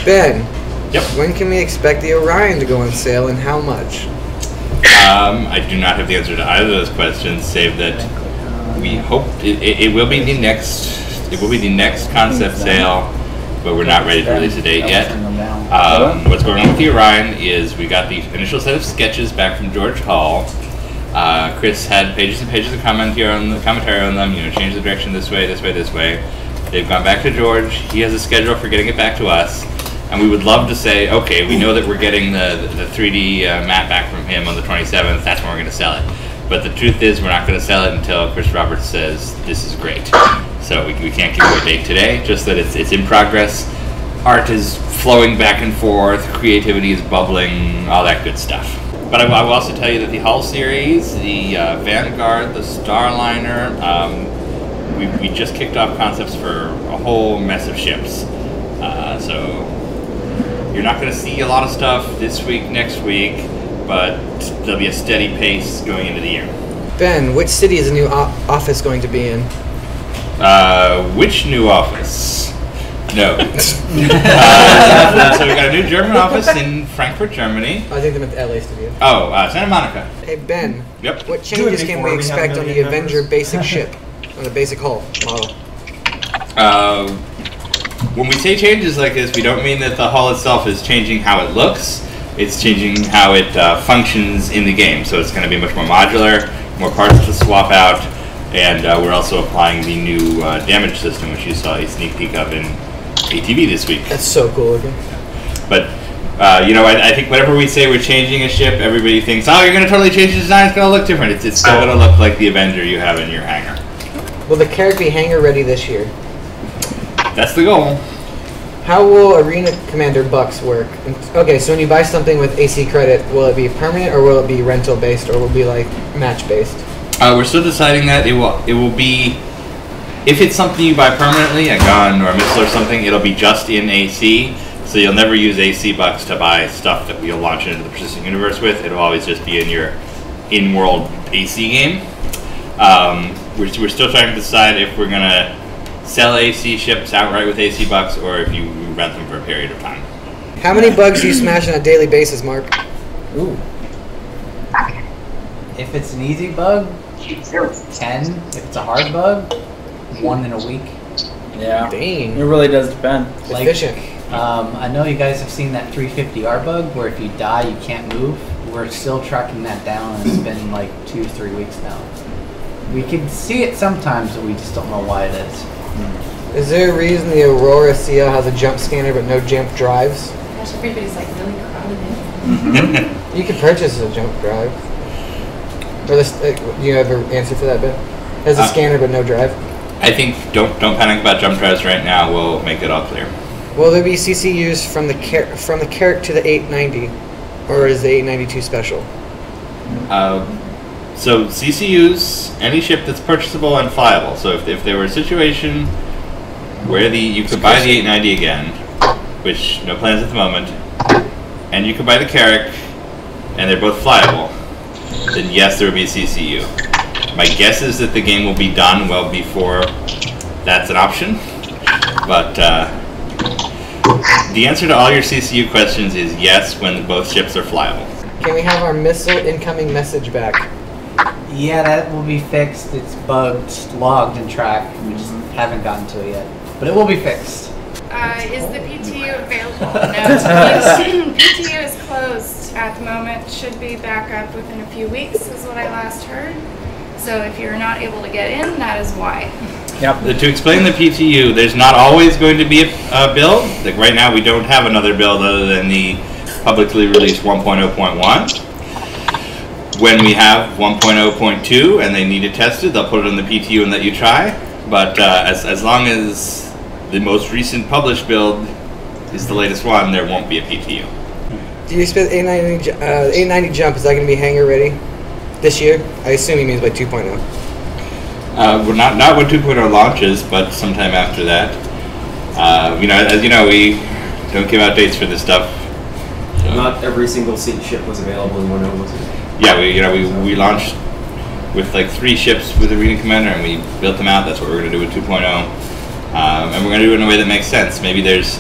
Ben. Yep. When can we expect the Orion to go on sale and how much? I do not have the answer to either of those questions, save that we hope it will be the next. It will be the next concept sale, but we're not ready to release a date yet. What's going on with the Orion is we got the initial set of sketches back from George Hall. Chris had pages and pages of commentary on them. You know, change the direction this way, this way, this way. They've gone back to George. He has a schedule for getting it back to us. And we would love to say, okay, we know that we're getting the 3D map back from him on the 27th. That's when we're going to sell it. But the truth is, we're not going to sell it until Chris Roberts says this is great. So we can't give you a date today. Just that it's in progress. Art is flowing back and forth. Creativity is bubbling. All that good stuff. But I will also tell you that the Hull series, the Vanguard, the Starliner, we just kicked off concepts for a whole mess of ships. So you're not going to see a lot of stuff this week, next week, but there'll be a steady pace going into the year. Ben, which city is the new office going to be in? Which new office? No. So we got a new German office in Frankfurt, Germany. I think they meant the LA studio. Oh, Santa Monica. Hey Ben. Yep. What changes can we expect on the Avenger basic ship, on the basic hull model? When we say changes like this, we don't mean that the hull itself is changing how it looks. It's changing how it functions in the game. So it's going to be much more modular, more parts to swap out, and we're also applying the new damage system, which you saw a sneak peek of in RtV this week. That's so cool looking. But you know, I think whenever we say we're changing a ship, everybody thinks, oh, you're going to totally change the design. It's going to look different. It's still going to look like the Avenger you have in your hangar. Will the carrick be hangar ready this year? That's the goal. How will Arena Commander bucks work? Okay, so when you buy something with AC credit, will it be permanent or will it be rental based or will it be like match based? We're still deciding that. It will be, if it's something you buy permanently, a gun or a missile or something, it'll be just in AC. So you'll never use AC bucks to buy stuff that we'll launch into the persistent universe with. It'll always just be in your in-world AC game. We're still trying to decide if we're gonna sell AC ships outright with AC bucks, or if you rent them for a period of time. How many bugs do you smash on a daily basis, Mark? Ooh. If it's an easy bug, 10. If it's a hard bug, 1 in a week. Yeah. Dang. It really does depend. Like, efficient. I know you guys have seen that 350R bug where if you die you can't move. We're still tracking that down, and it's been like 2 to 3 weeks now. We can see it sometimes, but we just don't know why it is. Is there a reason the Aurora CL has a jump scanner but no jump drives? Gosh, everybody's like really crowded in. You can purchase a jump drive. Or this, do you have an answer for that, Ben? Has a scanner but no drive? I think don't panic about jump drives right now. We'll make it all clear. Will there be CCUs from the carrick to the 890, or is the 892 special? So CCUs, any ship that's purchasable and flyable. So if there were a situation where you could buy the 890 again, which no plans at the moment, and you could buy the carrick, and they're both flyable, then yes, there would be a CCU. My guess is that the game will be done well before that's an option, but the answer to all your CCU questions is yes when both ships are flyable. Can we have our missile incoming message back? Yeah, that will be fixed. It's bugged, logged, and tracked. We just haven't gotten to it yet. But it will be fixed. Is the PTU available? No, PTU is closed at the moment. Should be back up within a few weeks is what I last heard. So if you're not able to get in, that is why. Yep. To explain the PTU, there's not always going to be a build. Like right now, we don't have another build other than the publicly released 1.0.1. When we have 1.0.2 and they need it tested, they'll put it on the PTU and let you try. But as long as the most recent published build is the latest one, there won't be a PTU. Do you expect 890 jump, is that going to be hangar ready this year? I assume he means by 2.0. We're not when 2.0 launches, but sometime after that. You know, as you know, we don't give out dates for this stuff. So. Not every single seat ship was available in 1.0, was it? Yeah, we launched with like 3 ships with Arena Commander, and we built them out. That's what we're going to do with 2.0, and we're going to do it in a way that makes sense. Maybe there's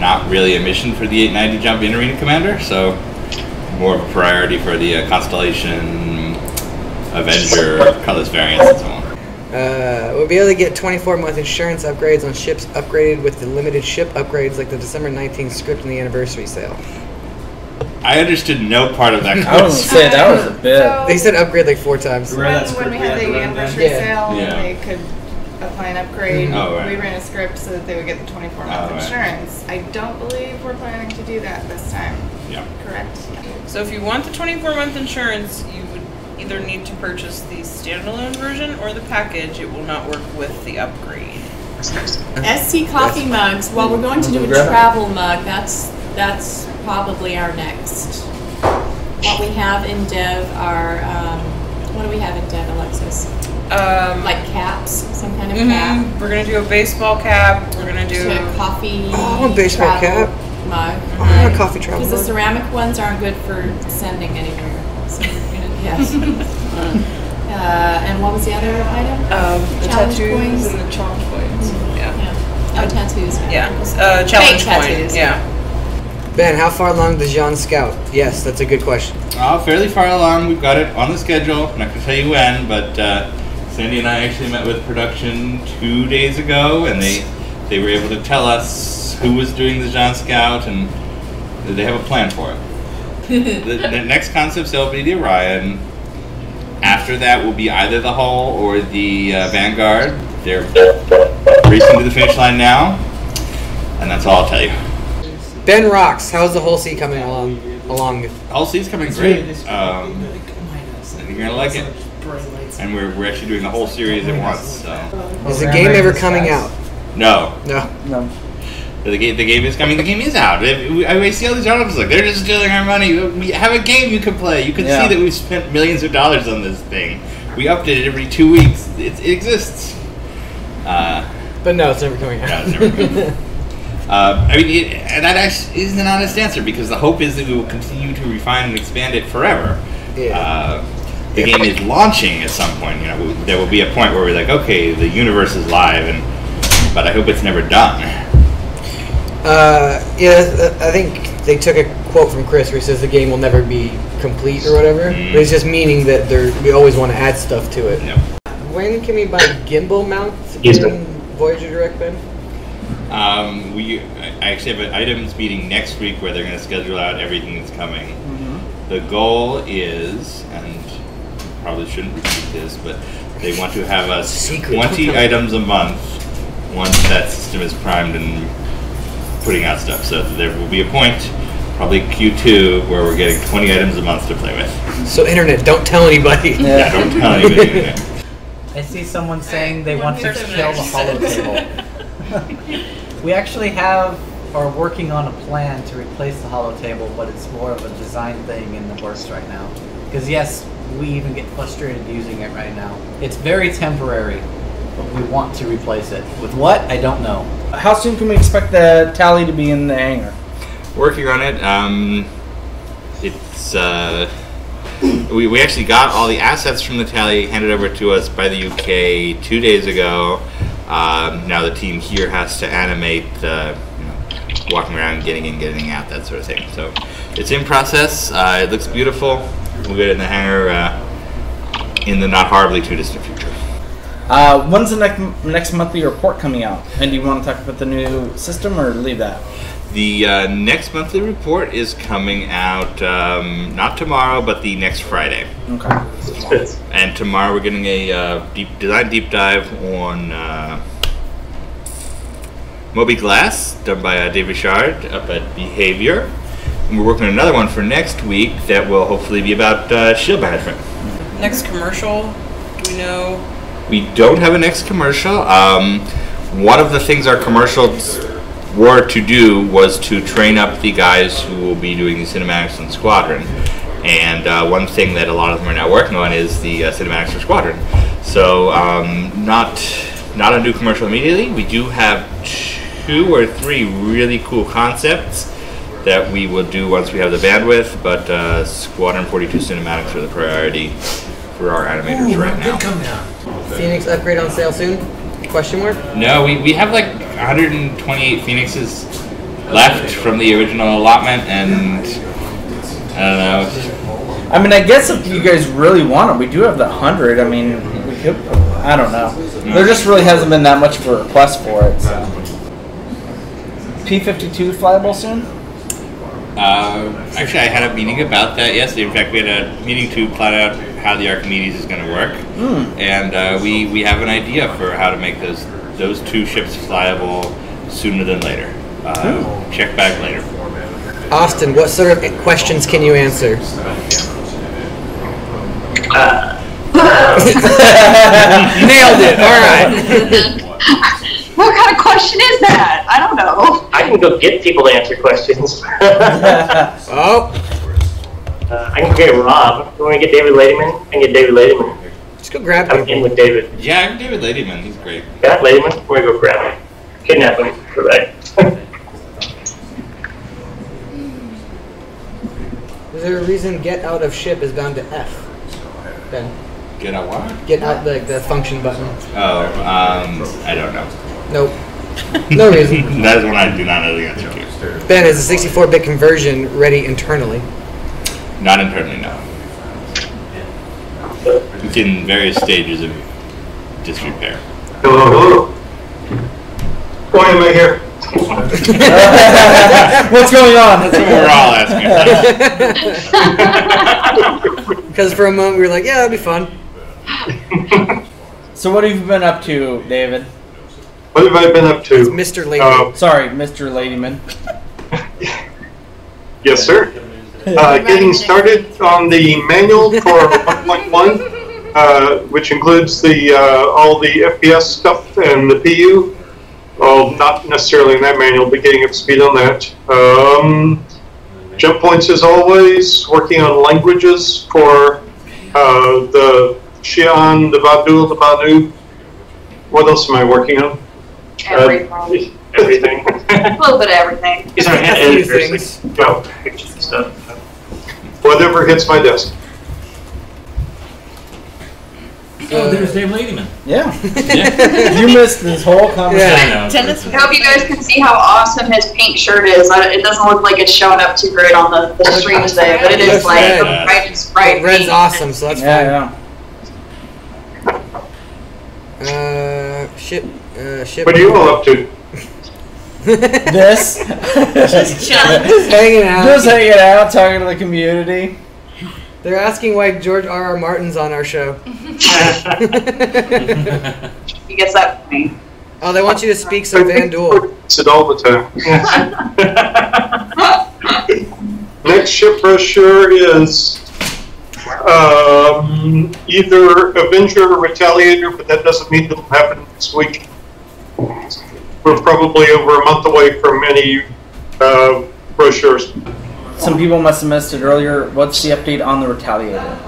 not really a mission for the 890 jump in Arena Commander, so more of a priority for the Constellation, Avenger, Cutlass variants, and so on. We'll be able to get 24-month insurance upgrades on ships upgraded with the limited ship upgrades like the December 19th script and the anniversary sale. I understood no part of that I was concept. gonna say that was a bit. So They said upgrade like 4 times. Right. when we had the anniversary Yeah. sale, Yeah. they could apply an upgrade. Oh, right. We ran a script so that they would get the 24-month Oh, right. insurance. I don't believe we're planning to do that this time. Yeah. Correct? So if you want the 24-month insurance, you would either need to purchase the standalone version or the package. It will not work with the upgrade. SC coffee mugs. Well, we're going to do a travel mug. That's probably our next. What we have in Dev are what do we have in Dev, Alexis? Like caps, some kind of cap. We're gonna do a baseball cap. We're gonna do To a coffee. Oh, a baseball travel cap. mug. I want a coffee travel Because the mug. ceramic ones aren't good for sending anywhere. So we're gonna, yes. And what was the other item? the Challenge tattoos coins? and the challenge coins. Yeah. Yeah. Oh, tattoos. Yeah. Challenge Fake coin. tattoos. Yeah. Ben, how far along does Jean scout? Yes, that's a good question. Fairly far along. We've got it on the schedule. I'm not going to tell you when, but Sandy and I actually met with production 2 days ago, and they were able to tell us who was doing the Jean Scout, and they have a plan for it. the next concept sale will be the Orion. After that will be either the Hull or the Vanguard. They're racing to the finish line now, and that's all I'll tell you. Ben rocks. How's the whole sea coming along? Hull C's coming great. I think you're gonna like it. And we're actually doing the whole series at once. So Is the game ever coming out? no, No. the game is coming. The game is out. I see all these articles like they're just stealing our money. We have a game you can play. You can see that we've spent millions of dollars on this thing. We update it every 2 weeks. It exists. But no, it's never coming out. No, it's never coming. And that actually is an honest answer because the hope is that we will continue to refine and expand it forever. Yeah. The game is launching at some point. You know, there will be a point where we're like, okay, the universe is live, but I hope it's never done. I think they took a quote from Chris where he says the game will never be complete or whatever. But it's just meaning that we always want to add stuff to it. Yep. When can we buy gimbal mounts in Voyager Direct, Ben? I actually have an items meeting next week where they're going to schedule out everything that's coming. The goal is, and probably shouldn't repeat this, but they want to have us Secret. 20 items a month once that system is primed and putting out stuff. So there will be a point, probably Q2, where we're getting 20 items a month to play with. So internet, don't tell anybody. Yeah, don't tell anybody. I see someone saying they want to kill the holotable. We actually are working on a plan to replace the holotable, but it's more of a design thing in the works right now. Because yes, we even get frustrated using it right now. It's very temporary, but we want to replace it. With what? I don't know. How soon can we expect the tally to be in the hangar? Working on it. We actually got all the assets from the tally handed over to us by the UK 2 days ago. Now the team here has to animate walking around, getting in, getting out, that sort of thing. So it's in process. It looks beautiful. We'll get it in the hangar in the not horribly too distant future. When's the next monthly report coming out? And do you want to talk about the new system or leave that? The next monthly report is coming out not tomorrow, but the next Friday. Okay. And tomorrow we're getting a deep dive on Moby Glass, done by Dave Richard up at Behavior. And we're working on another one for next week that will hopefully be about shield management. Next commercial, do we know? We don't have a next commercial. One of the things our commercials were to do was to train up the guys who will be doing the cinematics on Squadron. And one thing that a lot of them are now working on is the cinematics for Squadron. So not a new commercial immediately. We do have 2 or 3 really cool concepts that we will do once we have the bandwidth, but Squadron 42 cinematics are the priority for our animators right now. Phoenix upgrade on sale soon? Question mark? No, we have like 128 Phoenixes left from the original allotment, and I don't know. I mean, I guess if you guys really want it, we do have the 100. I mean, we could. I don't know. There just really hasn't been that much of a request for it. So. P-52 flyable soon? Actually, I had a meeting about that yesterday. In fact, we had a meeting to plot out how the Archimedes is going to work, and we have an idea for how to make those 2 ships flyable sooner than later. Check back later. Austin, what sort of questions can you answer? Nailed it. All right. What kind of question is that? I don't know. I can go get people to answer questions. Oh. I can get Rob. You want to get David Ladyman? I can get David Ladyman. Just go grab I'm in him. with David. Yeah, I'm David Ladyman. He's great. Yeah, Ladyman? We're going to go grab him. Kidnap him. Correct. Is there a reason get out of ship is bound to F? Ben. Get out what? Get out the function button. Oh, I don't know. Nope. No reason. That is one I do not know the answer to. Ben, is the 64-bit conversion ready internally? Not internally, no. It's in various stages of disrepair. Hello. Why am I here? What's going on? That's what we're all asking. Because for a moment we were like, yeah, that'd be fun. So what have you been up to, David? What have I been up to? It's Mr. Lady. Sorry, Mr. Ladyman. Yes, sir. Getting started on the manual for 1.1, which includes the all the FPS stuff and the PU. Well, not necessarily in that manual, but getting up to speed on that. Jump points as always, working on languages for the Xi'an, the Vadu, the Banu. What else am I working on? Everything. Everything. A little bit of everything. These are hand editors. Go. Pictures and stuff. Whatever hits my desk. Oh, there's Dave Ladyman. Yeah. You missed this whole conversation. Tennis. I hope you guys can see how awesome his pink shirt is. It doesn't look like it's showing up too great on the stream today, but it is like bright Red's pink. awesome, so that's fine. Ship. What are you all up to? This. Just chilling. Just hanging out. Just hanging out, talking to the community. They're asking why George R.R. Martin's on our show. He gets that for me. Oh, they want you to speak some Van Duel. It's it all the time. Next ship brochure is either Avenger or Retaliator, but that doesn't mean it'll happen this week. We're probably over a month away from any brochures. Some people must have missed it earlier. What's the update on the Retaliator?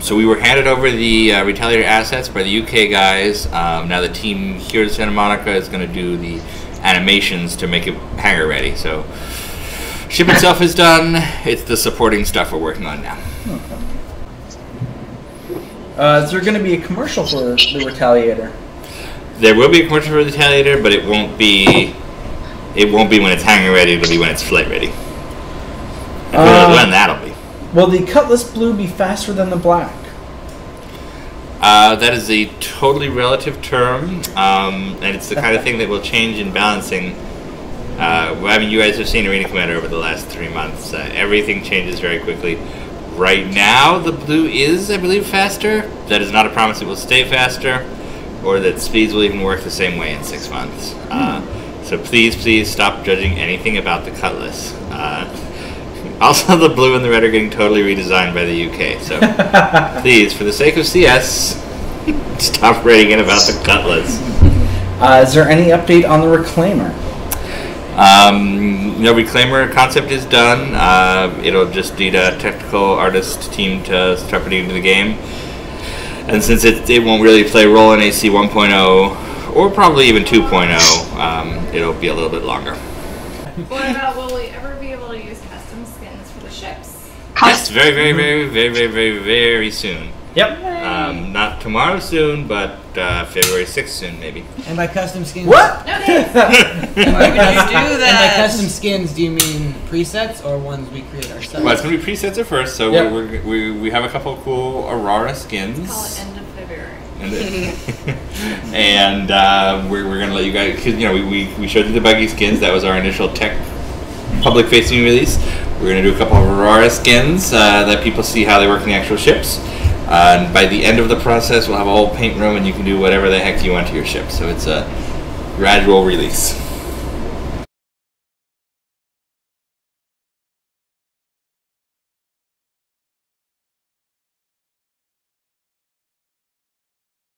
So we were handed over the Retaliator assets by the UK guys. Now the team here in Santa Monica is going to do the animations to make it hangar ready. So ship itself is done. It's the supporting stuff we're working on now. Is there going to be a commercial for the Retaliator? There will be a commercial for the Retaliator, but it won't be when it's hangar ready. It'll be when it's flight ready. When that'll be. Will the Cutlass Blue be faster than the Black? That is a totally relative term, and it's the kind of thing that will change in balancing. I mean, you guys have seen Arena Commander over the last 3 months. Everything changes very quickly. Right now, the Blue is, I believe, faster. That is not a promise it will stay faster, or that speeds will even work the same way in 6 months. So please stop judging anything about the Cutlass. Also, the blue and the red are getting totally redesigned by the UK. So please, for the sake of CS, stop writing in about the Cutlass. Is there any update on the Reclaimer? No, Reclaimer concept is done. It'll just need a technical artist team to start putting into the game. And since it won't really play a role in AC 1.0, or probably even 2.0, it'll be a little bit longer. What about, will we ever be able to use custom skins for the ships? Yes, very soon. Yep. Not tomorrow soon, but February 6th soon, maybe. And by custom skins. What? No thanks. Why would you do And by that? custom skins, do you mean presets or ones we create ourselves? Well, it's going to be presets at first, so Yep. we have a couple of cool Aurora skins. Call it end of February. And we're going to let you guys, because we showed you the buggy skins. That was our initial tech public facing release. We're going to do a couple of Aurora skins that people see how they work in the actual ships. And by the end of the process, we'll have a whole paint room and you can do whatever the heck you want to your ship. So it's a gradual release.